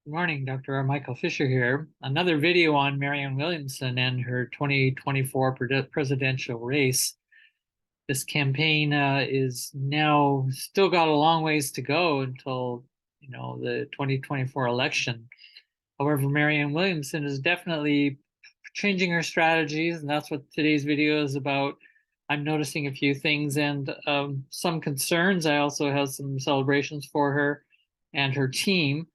Good morning, Dr. Michael Fisher here. Another video on Marianne Williamson and her 2024 presidential race. This campaign is now still got a long ways to go until the 2024 election. However, Marianne Williamson is definitely changing her strategies, and that's what today's video is about. I'm noticing a few things and some concerns. I also have some celebrations for her and her team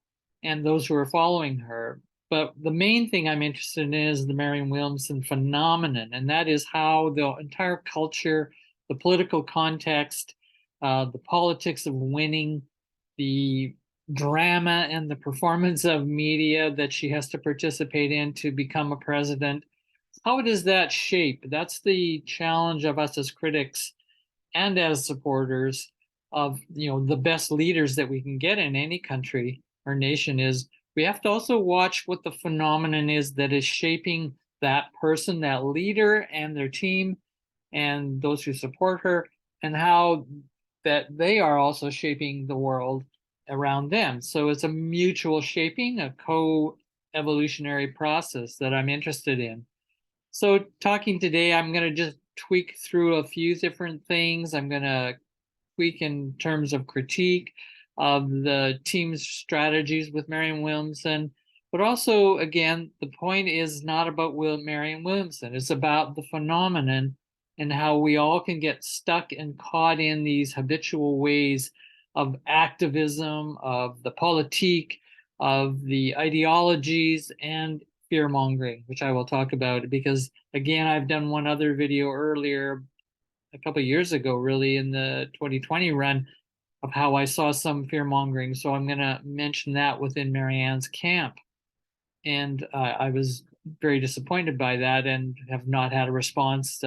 and those who are following her. But the main thing I'm interested in is the Marianne Williamson phenomenon, and that is how the entire culture, the political context, the politics of winning, the drama and the performance of media that she has to participate in to become a president, how does that shape? That's the challenge of us as critics and as supporters of the best leaders that we can get in any country or nation. Is we have to also watch what the phenomenon is that is shaping that person, that leader, and their team, and those who support her, and how that they are also shaping the world around them. So it's a mutual shaping, a co-evolutionary process that I'm interested in. So talking today, I'm going to just tweak through a few different things. I'm going to tweak in terms of critique of the team's strategies with Marianne Williamson. But also, again, the point is not about Marianne Williamson. It's about the phenomenon and how we all can get stuck and caught in these habitual ways of activism, of the politique, of the ideologies, and fear-mongering, which I will talk about, because again, I've done one other video earlier, a couple of years ago, really in the 2020 run, of how I saw some fear-mongering. So I'm going to mention that within Marianne's camp. And I was very disappointed by that and have not had a response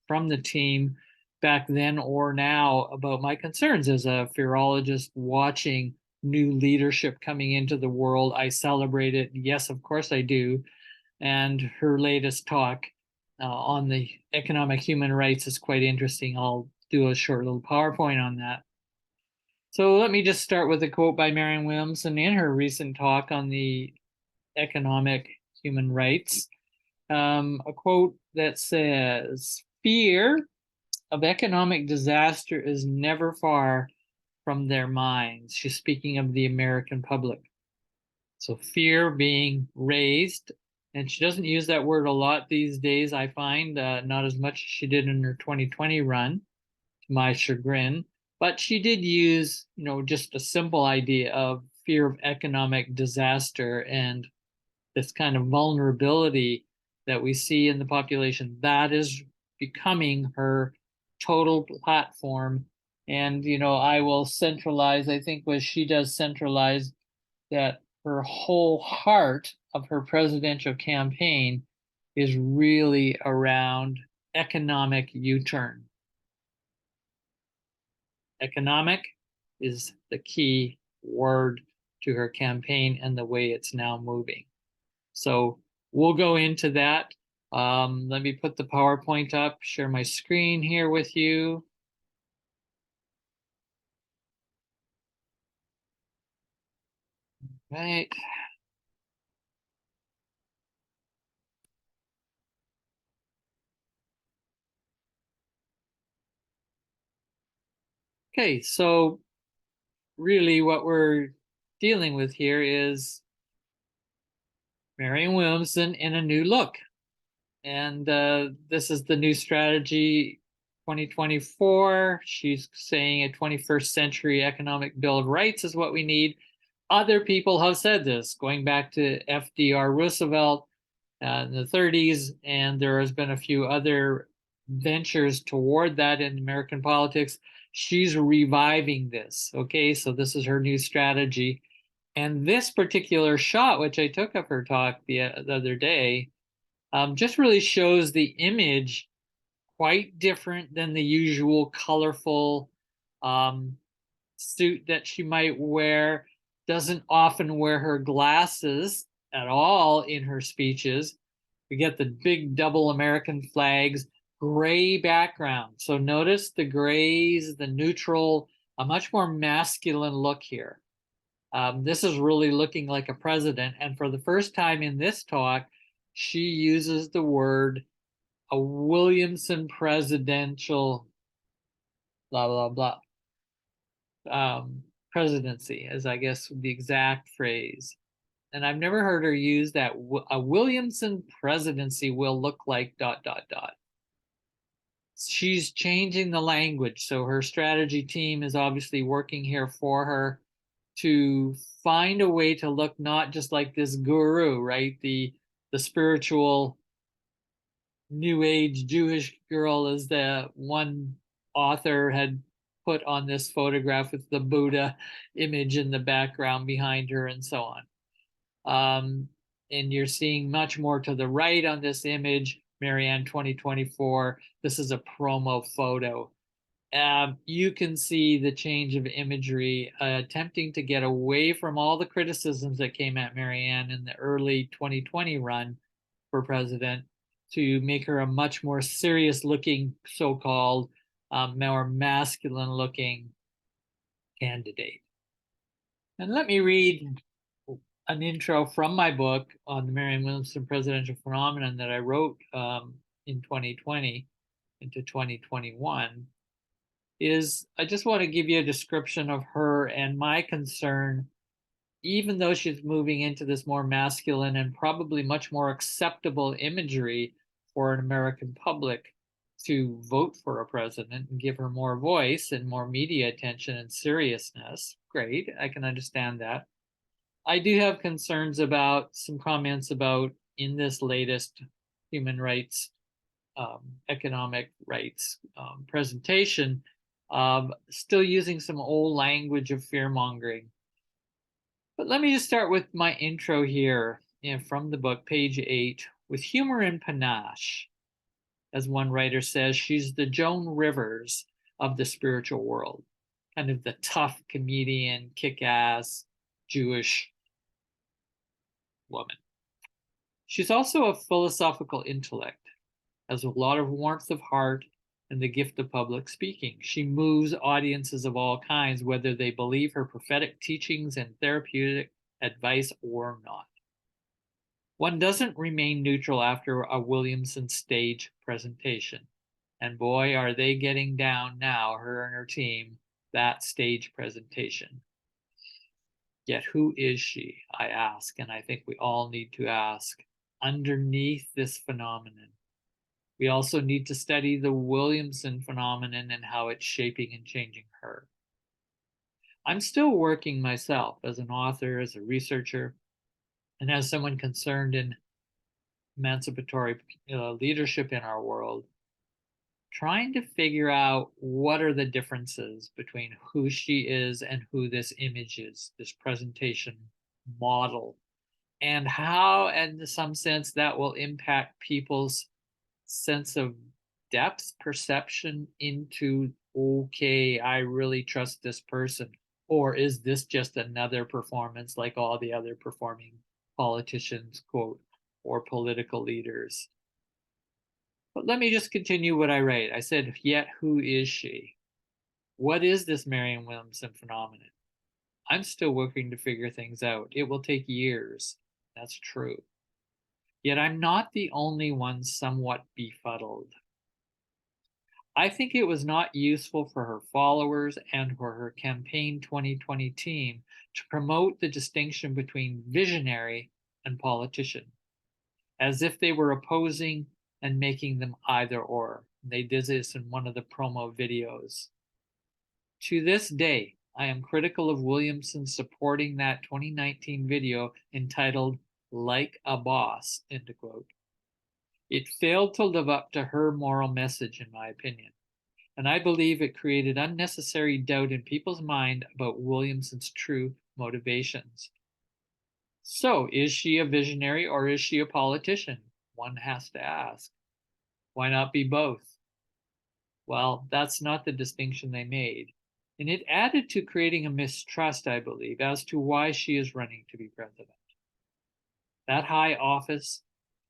from the team back then or now about my concerns as a fearologist watching new leadership coming into the world. I celebrate it. Yes, of course I do. And her latest talk on the economic human rights is quite interesting. I'll do a short little PowerPoint on that. So let me just start with a quote by Marianne Williamson in her recent talk on the economic human rights. A quote that says, "Fear of economic disaster is never far from their minds." She's speaking of the American public. So fear being raised, and she doesn't use that word a lot these days, I find, not as much as she did in her 2020 run, to my chagrin. But she did use, just a simple idea of fear of economic disaster and this kind of vulnerability that we see in the population. That is becoming her total platform. And, I will centralize, I think what she does centralize that her whole heart of her presidential campaign is really around economic U-turn. Economic is the key word to her campaign and the way it's now moving. So we'll go into that. Let me put the PowerPoint up, share my screen here with you. Right. Okay, so really what we're dealing with here is Marianne Williamson in a new look. And this is the new strategy 2024. She's saying a 21st century economic bill of rights is what we need. Other people have said this, going back to FDR Roosevelt in the 30s, and there has been a few other ventures toward that in American politics. She's reviving this. Okay, so this is her new strategy. And this particular shot, which I took of her talk the other day, just really shows the image quite different than the usual colorful suit that she might wear. Doesn't often wear her glasses at all in her speeches. We get the big double American flags, gray background. So notice the grays, the neutral, a much more masculine look here. This is really looking like a president. And for the first time in this talk, she uses the word a Williamson presidential blah, blah, blah. Presidency, as I guess the exact phrase. And I've never heard her use that. A Williamson presidency will look like dot, dot, dot. She's changing the language. So her strategy team is obviously working here for her to find a way to look not just like this guru, right? The spiritual new age Jewish girl, as the one author had put on this photograph with the Buddha image in the background behind her and so on. And you're seeing much more to the right on this image, Marianne 2024. This is a promo photo. You can see the change of imagery, attempting to get away from all the criticisms that came at Marianne in the early 2020 run for president to make her a much more serious looking, so-called, more masculine looking candidate. And let me read an intro from my book on the Marianne Williamson Presidential Phenomenon that I wrote in 2020 into 2021. I just want to give you a description of her and my concern, even though she's moving into this more masculine and probably much more acceptable imagery for an American public to vote for a president and give her more voice and more media attention and seriousness. Great, I can understand that. I do have concerns about some comments about in this latest human rights, economic rights presentation, still using some old language of fear mongering. But let me just start with my intro here from the book, page 8, with humor and panache. As one writer says, she's the Joan Rivers of the spiritual world, kind of the tough comedian, kick-ass Jewish woman. She's also a philosophical intellect, has a lot of warmth of heart and the gift of public speaking. She moves audiences of all kinds, whether they believe her prophetic teachings and therapeutic advice or not. One doesn't remain neutral after a Williamson stage presentation. And boy, are they getting down now, her and her team, that stage presentation. Yet who is she, I ask, and I think we all need to ask, underneath this phenomenon? We also need to study the Williamson phenomenon and how it's shaping and changing her. I'm still working myself as an author, as a researcher, and as someone concerned in emancipatory leadership in our world, trying to figure out what are the differences between who she is and who this image is, this presentation model, and how, in some sense, that will impact people's sense of depth perception into, okay, I really trust this person, or is this just another performance like all the other performing politicians, quote, or political leaders? But let me just continue what I write. I said, yet who is she? What is this Marianne Williamson phenomenon? I'm still working to figure things out. It will take years. That's true. Yet I'm not the only one somewhat befuddled. I think it was not useful for her followers and for her campaign 2020 team to promote the distinction between visionary and politician, as if they were opposing and making them either or. They did this in one of the promo videos. To this day, I am critical of Williamson supporting that 2019 video entitled "Like a Boss," end quote. It failed to live up to her moral message, in my opinion, and I believe it created unnecessary doubt in people's mind about Williamson's true motivations. So, is she a visionary or is she a politician? One has to ask. Why not be both? Well, that's not the distinction they made. And it added to creating a mistrust, I believe, as to why she is running to be president. That high office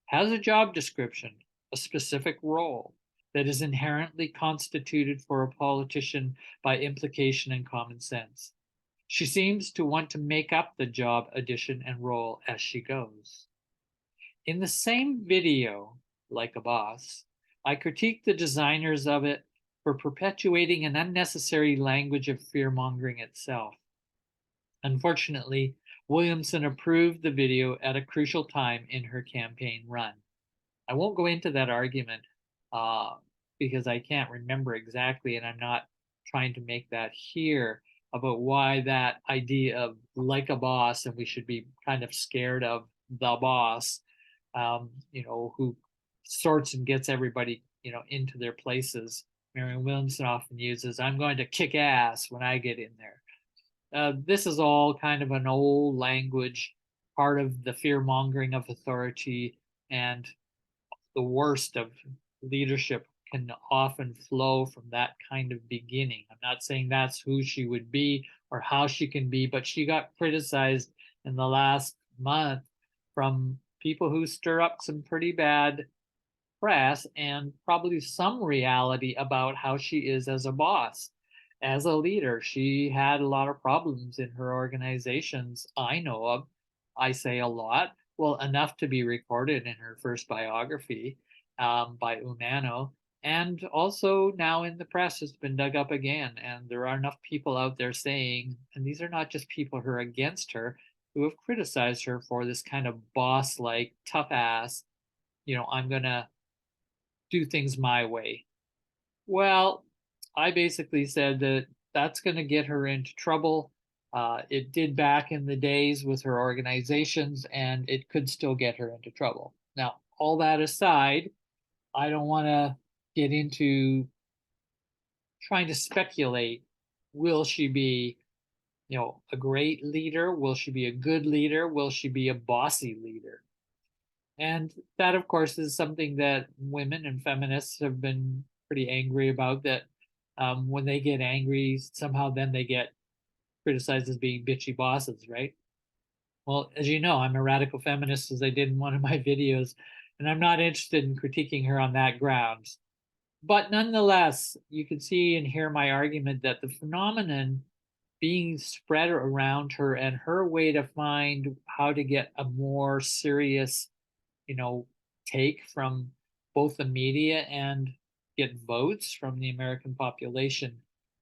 has a job description, a specific role that is inherently constituted for a politician by implication and common sense. She seems to want to make up the job, addition, and role as she goes. In the same video, Like a Boss, I critiqued the designers of it for perpetuating an unnecessary language of fear-mongering itself. Unfortunately, Williamson approved the video at a crucial time in her campaign run. I won't go into that argument uh, because I can't remember exactly, and I'm not trying to make that here about why that idea of like a boss and we should be kind of scared of the boss, who sorts and gets everybody, into their places. Marianne Williamson often uses, I'm going to kick ass when I get in there. This is all kind of an old language, part of the fear mongering of authority, and the worst of leadership can often flow from that kind of beginning. I'm not saying that's who she would be or how she can be, but she got criticized in the last month from people who stir up some pretty bad press and probably some reality about how she is as a boss. As a leader, she had a lot of problems in her organizations I know of. I say a lot, well, enough to be recorded in her first biography by Umano. And also now in the press, it's been dug up again. And there are enough people out there saying, and these are not just people who are against her, who have criticized her for this kind of boss like, tough ass, I'm going to do things my way. Well, I basically said that that's going to get her into trouble. It did back in the days with her organizations, and it could still get her into trouble. Now, all that aside, I don't want to get into trying to speculate. Will she be, a great leader? Will she be a good leader? Will she be a bossy leader? And that, of course, is something that women and feminists have been pretty angry about, that when they get angry, somehow then they get criticized as being bitchy bosses, right? Well, as you know, I'm a radical feminist, as I did in one of my videos, and I'm not interested in critiquing her on that grounds. But nonetheless, you can see and hear my argument that the phenomenon being spread around her and her way to find how to get a more serious take from both the media and get votes from the American population.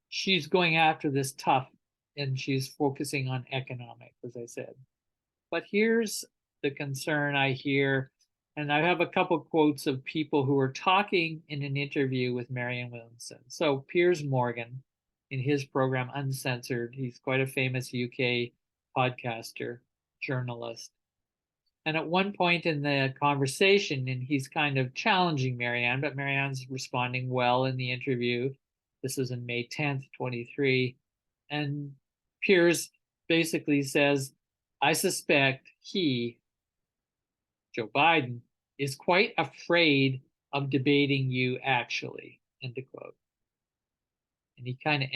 She's going after this tough, and she's focusing on economic, as I said. But here's the concern I hear, and I have a couple quotes of people who are talking in an interview with Marianne Williamson. So Piers Morgan, in his program Uncensored, he's quite a famous UK podcaster, journalist. And at one point in the conversation, and he's kind of challenging Marianne, but Marianne's responding well in the interview. This is in May 10th, 23. And Piers basically says, I suspect he, Joe Biden, is quite afraid of debating you actually, end of quote. And he kind of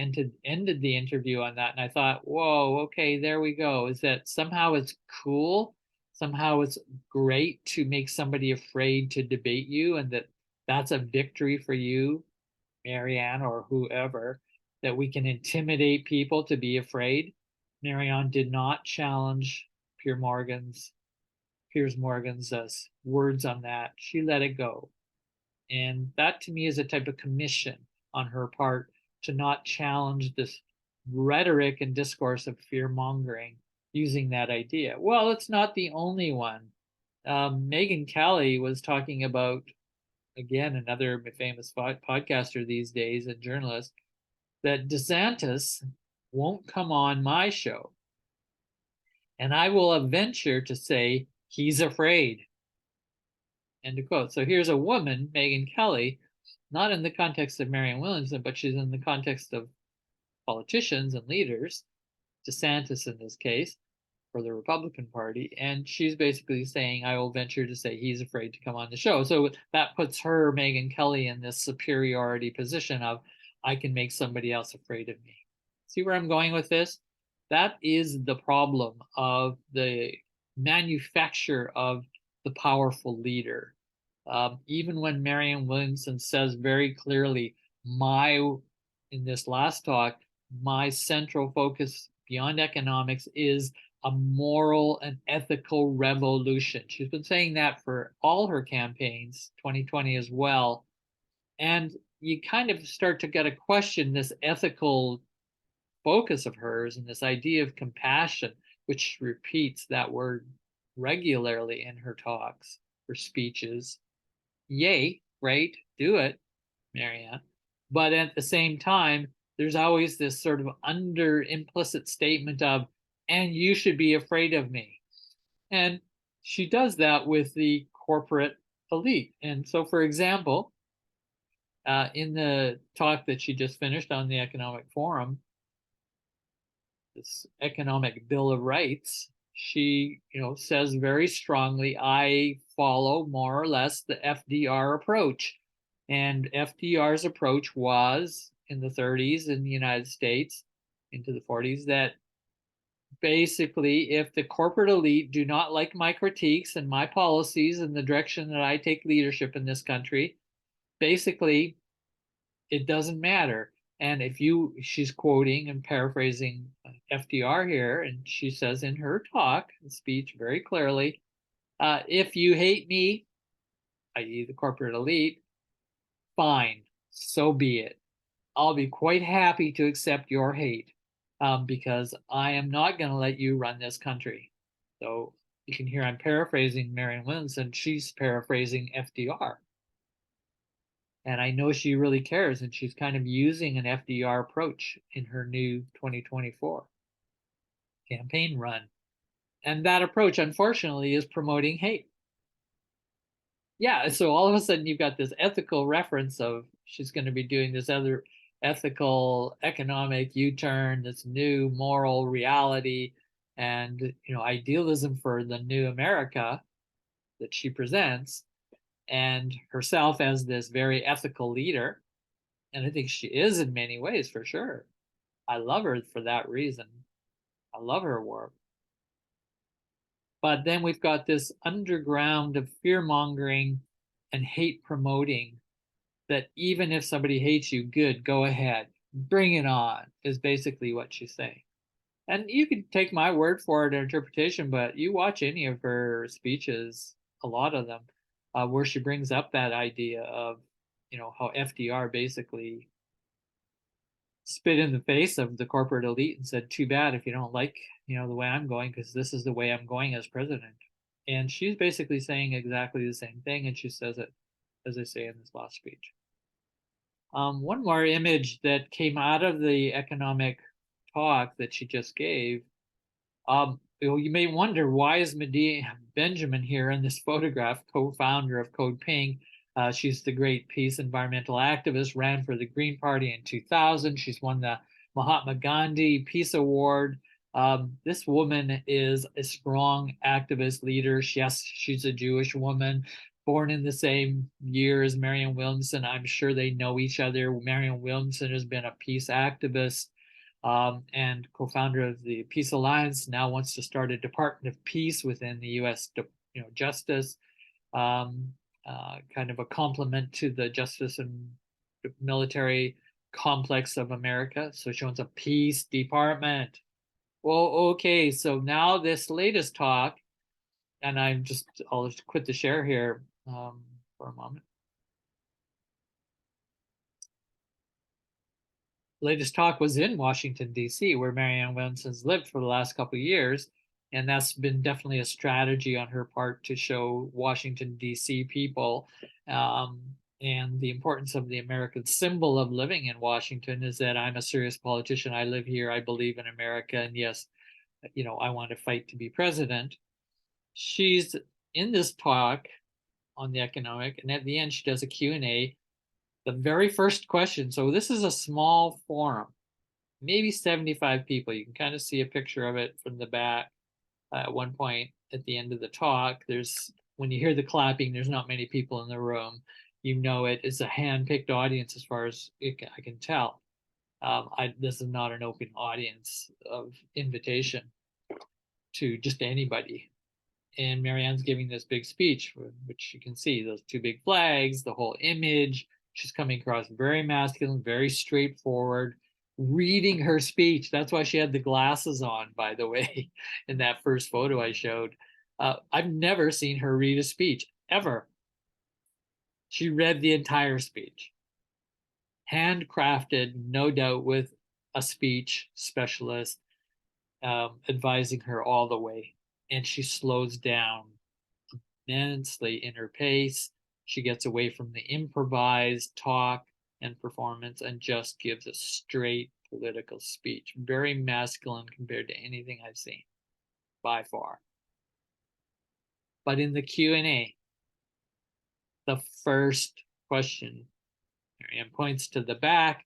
ended the interview on that. And I thought, whoa, okay, there we go. Is that somehow it's cool? Somehow it's great to make somebody afraid to debate you, and that's a victory for you, Marianne, or whoever, that we can intimidate people to be afraid. Marianne did not challenge Piers Morgan's words on that. She let it go. And that to me is a type of commission on her part to not challenge this rhetoric and discourse of fear mongering using that idea. Well, it's not the only one. Megyn Kelly was talking about, again, another famous podcaster these days and journalist, that DeSantis won't come on my show. And I will venture to say he's afraid. End of quote. So here's a woman, Megyn Kelly, not in the context of Marianne Williamson, but she's in the context of politicians and leaders, DeSantis in this case, for the Republican Party. And she's basically saying, I will venture to say he's afraid to come on the show. So that puts her, Megyn Kelly, in this superiority position of, I can make somebody else afraid of me. See where I'm going with this? That is the problem of the manufacture of the powerful leader. Even when Marianne Williamson says very clearly, in this last talk, my central focus beyond economics is a moral and ethical revolution. She's been saying that for all her campaigns, 2020 as well. And you kind of start to get a question this ethical focus of hers and this idea of compassion, which repeats that word regularly in her talks, her speeches. Yay, right? Do it, Marianne. But at the same time, there's always this sort of under implicit statement of, and you should be afraid of me. And she does that with the corporate elite. And so, for example, in the talk that she just finished on the Economic Forum, this Economic Bill of Rights, she, says very strongly, I follow more or less the FDR approach. And FDR's approach was in the 30s in the United States, into the 40s, that basically, if the corporate elite do not like my critiques and my policies and the direction that I take leadership in this country, basically, it doesn't matter. And she's quoting and paraphrasing FDR here, and she says in her talk and speech very clearly, if you hate me, i.e. the corporate elite, fine, so be it. I'll be quite happy to accept your hate because I am not going to let you run this country. So you can hear I'm paraphrasing Marianne Williamson. She's paraphrasing FDR. And I know she really cares, and she's kind of using an FDR approach in her new 2024 campaign run. And that approach, unfortunately, is promoting hate. Yeah, so all of a sudden you've got this ethical reference of she's going to be doing this other ethical economic U-turn, this new moral reality, and idealism for the new America that she presents, and herself as this very ethical leader. And I think she is in many ways, for sure. I love her for that reason. I love her work. But then we've got this underground of fear mongering and hate promoting, that even if somebody hates you, good, go ahead, bring it on, is basically what she's saying. And you can take my word for it, interpretation, but you watch any of her speeches, a lot of them, where she brings up that idea of, how FDR basically spit in the face of the corporate elite and said, too bad if you don't like, the way I'm going, because this is the way I'm going as president. And she's basically saying exactly the same thing, and she says it, as I say in this last speech. One more image that came out of the economic talk that she just gave. You may wonder, why is Medea Benjamin here in this photograph, co-founder of Code Pink? She's the great peace environmental activist, ran for the Green Party in 2000. She's won the Mahatma Gandhi Peace Award. This woman is a strong activist leader. Yes, she's a Jewish woman, born in the same year as Marianne Williamson. I'm sure they know each other. Marianne Williamson has been a peace activist and co-founder of the Peace Alliance. Now wants to start a Department of Peace within the U.S. Justice, kind of a complement to the justice and military complex of America. So she wants a peace department. Well, okay, so now this latest talk, and I'll just quit the share here for a moment. Latest talk was in Washington, D.C., where Marianne Williamson's lived for the last couple of years. And that's been definitely a strategy on her part to show Washington, D.C. people and the importance of the American symbol of living in Washington is that I'm a serious politician. I live here. I believe in America. And yes, I want to fight to be president. She's in this talk on the economic, and at the end, she does a Q&A. The very first question, so this is a small forum, maybe 75 people. You can kind of see a picture of it from the back. At one point at the end of the talk, when you hear the clapping, there's not many people in the room. It's a hand-picked audience as far as I can tell. This is not an open audience of invitation to just anybody. And Marianne's giving this big speech, which you can see those two big flags, the whole image. She's coming across very masculine, very straightforward, reading her speech. That's why she had the glasses on, by the way, in that first photo I showed. I've never seen her read a speech, ever. She read the entire speech, handcrafted, no doubt, with a speech specialist advising her all the way. And she slows down immensely in her pace. She gets away from the improvised talk and performance and just gives a straight political speech. Very masculine compared to anything I've seen, by far. But in the Q&A, the first question, Marianne points to the back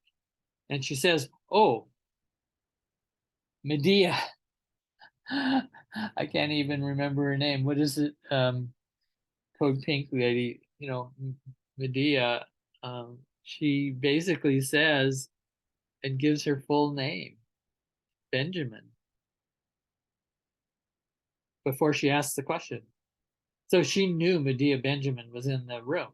and she says, "Oh, Medea." I can't even remember her name. What is it? Code Pink lady, Medea. She basically says and gives her full name, Benjamin, before she asks the question. So she knew Medea Benjamin was in the room.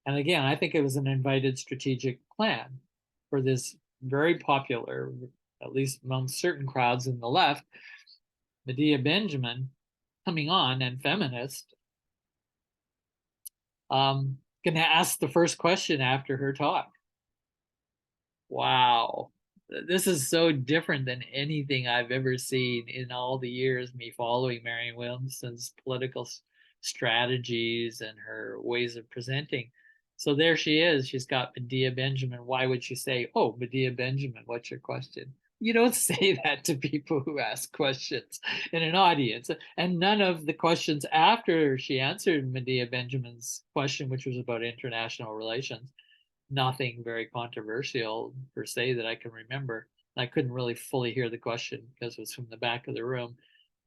And again, I think it was an invited strategic plan for this very popular, at least among certain crowds in the left, Medea Benjamin coming on and feminist, going to ask the first question after her talk. Wow. This is so different than anything I've ever seen in all the years me following Marianne Williamson's political strategies and her ways of presenting. So there she is. She's got Medea Benjamin. Why would she say, "Oh, Medea Benjamin, what's your question?" You don't say that to people who ask questions in an audience. And none of the questions after she answered Medea Benjamin's question, which was about international relations, nothing very controversial per se that I can remember. I couldn't really fully hear the question because it was from the back of the room.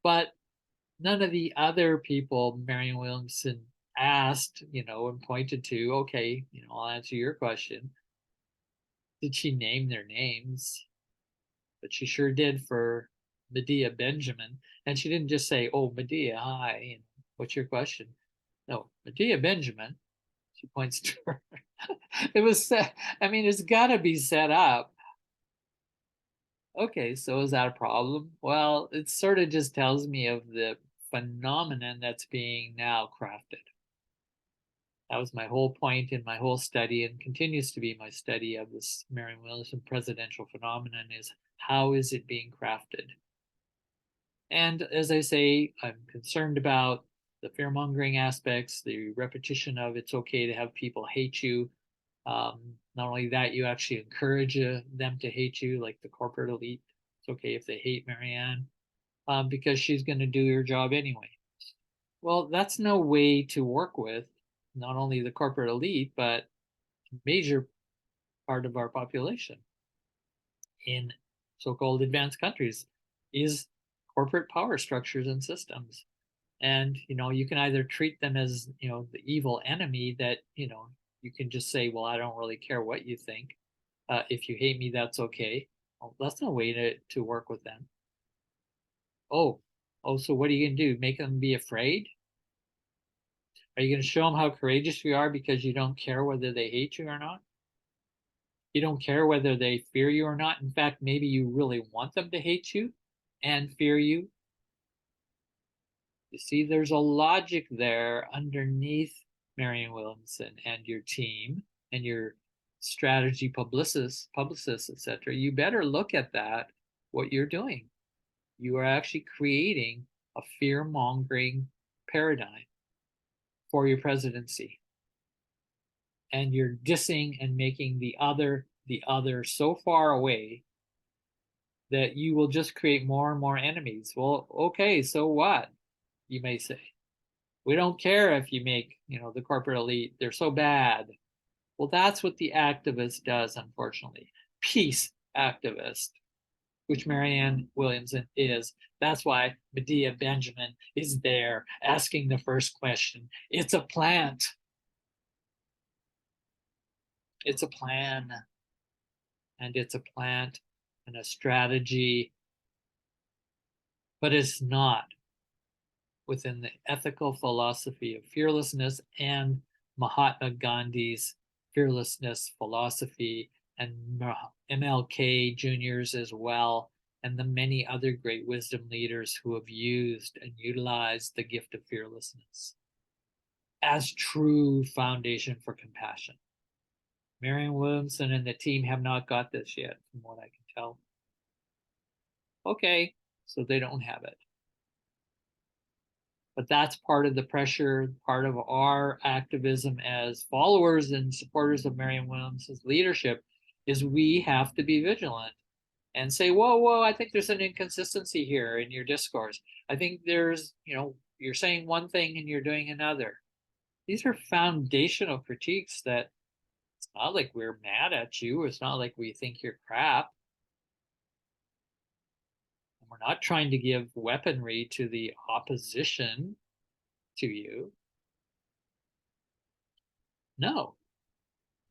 But none of the other people Marianne Williamson asked, and pointed to, okay, I'll answer your question. Did she name their names? But she sure did for Medea Benjamin. And she didn't just say, "Oh, Medea, hi, what's your question?" No, Medea Benjamin. She points to her. It was set, it's got to be set up. Okay, so is that a problem? Well, it sort of just tells me of the phenomenon that's being now crafted. That was my whole point in my whole study, and continues to be my study of this Marianne Williamson presidential phenomenon, is how is it being crafted? And as I say, I'm concerned about the fear-mongering aspects, the repetition of it's okay to have people hate you. Not only that, you actually encourage them to hate you, like the corporate elite. It's okay if they hate Marianne because she's going to do her job anyway. Well, that's no way to work with not only the corporate elite, but a major part of our population in so-called advanced countries is corporate power structures and systems. And you can either treat them as the evil enemy that you can just say, "Well, I don't really care what you think. If you hate me, that's okay." Well, that's no way to work with them. Oh, so what are you gonna do? Make them be afraid? Are you gonna show them how courageous you are because you don't care whether they hate you or not? You don't care whether they fear you or not. In fact, maybe you really want them to hate you and fear you. You see, there's a logic there underneath Marianne Williamson and your team and your strategy publicists, etc. You better look at that, what you're doing. You are actually creating a fear-mongering paradigm for your presidency. And you're dissing and making the other so far away that you will just create more and more enemies. Well, okay, so what? You may say. We don't care if you make, the corporate elite, they're so bad. Well, that's what the activist does, unfortunately. Peace activist, which Marianne Williamson is. That's why Medea Benjamin is there asking the first question. It's a plant. It's a plan. And it's a plant and a strategy, but it's not within the ethical philosophy of fearlessness and Mahatma Gandhi's fearlessness philosophy and MLK Juniors as well, and the many other great wisdom leaders who have used and utilized the gift of fearlessness as true foundation for compassion. Marianne Williamson and the team have not got this yet, from what I can tell. Okay, so they don't have it. But that's part of the pressure, part of our activism as followers and supporters of Marianne Williamson's leadership, is we have to be vigilant and say, whoa, I think there's an inconsistency here in your discourse. I think there's, you're saying one thing and you're doing another. These are foundational critiques that it's not like we're mad at you. It's not like we think you're crap. And we're not trying to give weaponry to the opposition to you. No.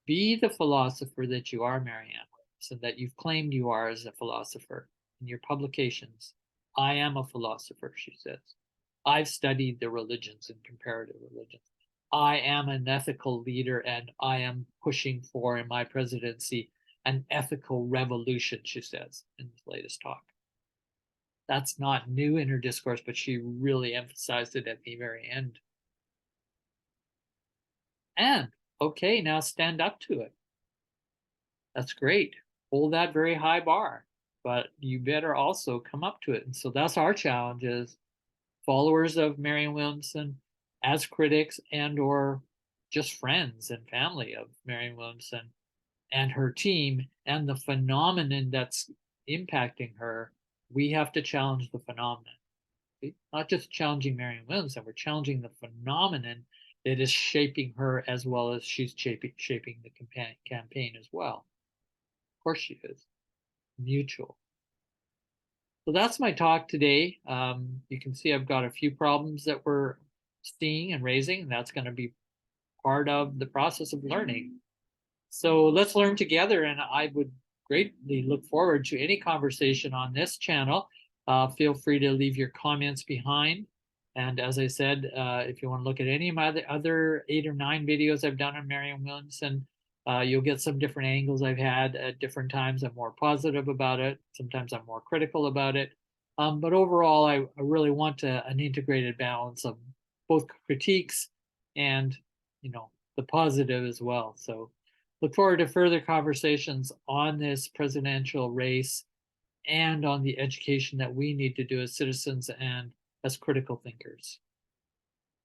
Be the philosopher that you are, Marianne, so that you've claimed you are as a philosopher in your publications. I am a philosopher, she says. I've studied the religions and comparative religions. I am an ethical leader, and I am pushing for, in my presidency, an ethical revolution, she says in this latest talk. That's not new in her discourse, but she really emphasized it at the very end. And, okay, now stand up to it. That's great. Hold that very high bar, but you better also come up to it. And so that's our challenge as followers of Marianne Williamson, as critics and or just friends and family of Marianne Williamson and her team and the phenomenon that's impacting her. We have to challenge the phenomenon. Not just challenging Marianne Williamson, we're challenging the phenomenon that is shaping her as well as she's shaping the campaign as well. Of course she is. Mutual. So that's my talk today. You can see I've got a few problems that we're seeing and raising, and that's going to be part of the process of learning. So let's learn together, and I would greatly look forward to any conversation on this channel. Feel free to leave your comments behind. And as I said, if you want to look at any of my other 8 or 9 videos I've done on Marianne Williamson, you'll get some different angles I've had at different times. I'm more positive about it. Sometimes I'm more critical about it. But overall, I really want an integrated balance of both critiques and, the positive as well. So look forward to further conversations on this presidential race and on the education that we need to do as citizens and as critical thinkers.